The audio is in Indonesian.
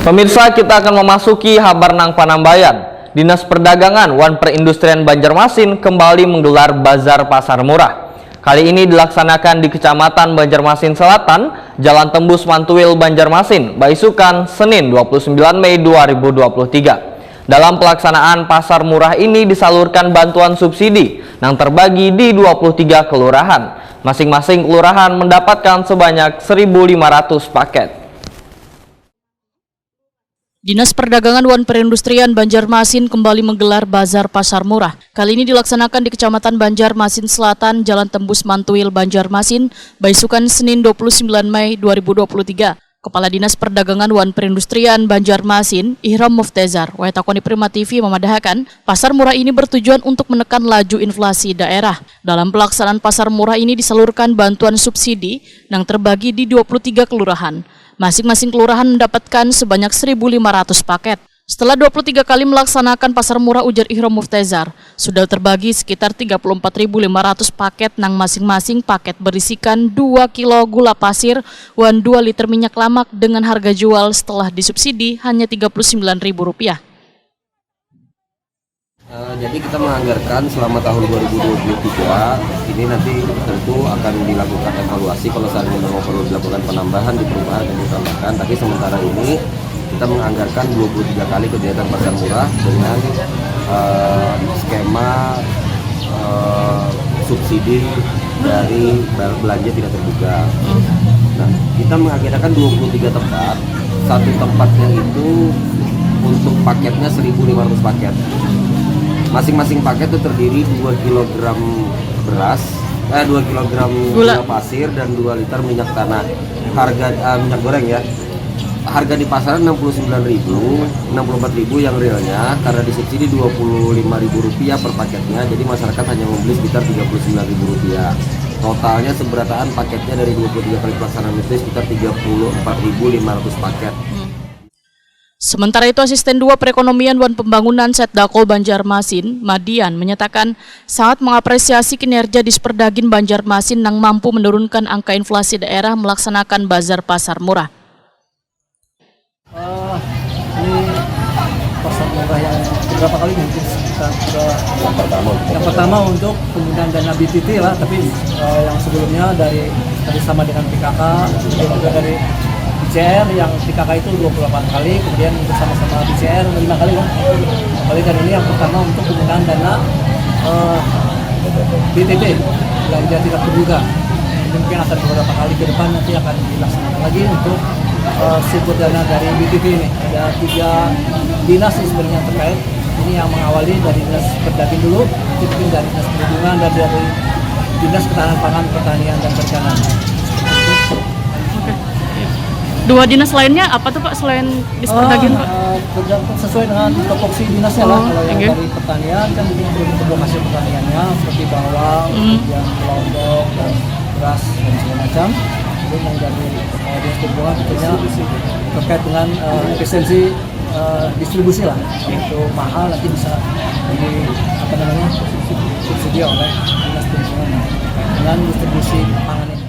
Pemirsa, kita akan memasuki Habarnang Panambayan. Dinas Perdagangan Wan Perindustrian Banjarmasin kembali menggelar Bazar Pasar Murah. Kali ini dilaksanakan di Kecamatan Banjarmasin Selatan, Jalan Tembus Mantuil, Banjarmasin, Baisukan, Senin 29 Mei 2023. Dalam pelaksanaan pasar murah ini disalurkan bantuan subsidi yang terbagi di 23 kelurahan. Masing-masing kelurahan mendapatkan sebanyak 1.500 paket. Dinas Perdagangan Wan Perindustrian Banjarmasin kembali menggelar Bazar Pasar Murah. Kali ini dilaksanakan di Kecamatan Banjarmasin Selatan, Jalan Tembus Mantuil, Banjarmasin, Baisukan, Senin 29 Mei 2023. Kepala Dinas Perdagangan Wan Perindustrian Banjarmasin, Ihram Muftezar, Waetakoni Prima TV memadahakan, pasar murah ini bertujuan untuk menekan laju inflasi daerah. Dalam pelaksanaan pasar murah ini disalurkan bantuan subsidi yang terbagi di 23 kelurahan. Masing-masing kelurahan mendapatkan sebanyak 1.500 paket. Setelah 23 kali melaksanakan pasar murah, ujar Ihram Muftezar, sudah terbagi sekitar 34.500 paket nang masing-masing paket berisikan 2 kilo gula pasir dan 2 liter minyak lamak dengan harga jual setelah disubsidi hanya Rp39.000. Jadi kita menganggarkan selama tahun 2023 ini nanti tentu akan dilakukan evaluasi kalau saat ini memang perlu dilakukan penambahan di perubahan yang ditambahkan. Tapi sementara ini kita menganggarkan 23 kali kegiatan pasar murah dengan skema subsidi dari belanja tidak terduga. Nah, kita menganggarkan 23 tempat. Satu tempatnya itu untuk paketnya 1.500 paket. Masing-masing paket itu terdiri 2 kg beras, 2 kg gula pasir dan 2 liter minyak tanah. Harga minyak goreng ya. Harga di pasaran 69.000, 64.000 yang realnya karena disubsidi Rp25.000 per paketnya. Jadi masyarakat hanya membeli sekitar Rp39.000. Totalnya seberataan paketnya dari 23 kali pelaksanaan itu sekitar 34.500 paket. Sementara itu, Asisten 2 Perekonomian dan Pembangunan Setdakol Banjarmasin, Madian, menyatakan sangat mengapresiasi kinerja Disperdagin Banjarmasin yang mampu menurunkan angka inflasi daerah melaksanakan bazar pasar murah. Ini pasar murah yang beberapa kali mungkin kita sudah yang pertama untuk penggunaan dana BTT lah, tapi yang sebelumnya dari sama dengan PKK, kemudian juga dari BCR yang PKK itu 28 kali, kemudian bersama-sama BCR 5 kali kan. Kali dan ini yang pertama untuk penggunaan dana BTT, belanja tidak terduga. Mungkin akan beberapa kali ke depan nanti akan dilaksanakan lagi untuk sumber dana dari BTT ini. Ada 3 dinas sebenarnya terkait. Ini yang mengawali dari Dinas Perdagangan dulu, mungkin dari Dinas Perhubungan dan dari Dinas Ketahanan Pangan, Pertanian dan Perikanan. Dua dinas lainnya apa tuh Pak selain Disperdagin Pak? Sesuai dengan topoksi dinasnya lah. Kalau yang dari pertanian kan mungkin untuk hasil pertaniannya seperti bawang, kemudian lombok dan beras dan segala macam. Kemudian yang dari dinas perhubungan tentunya terkait dengan efisiensi distribusi lah. Itu mahal nanti bisa subsidi oleh dinas perhubungan dengan distribusi pangan ini.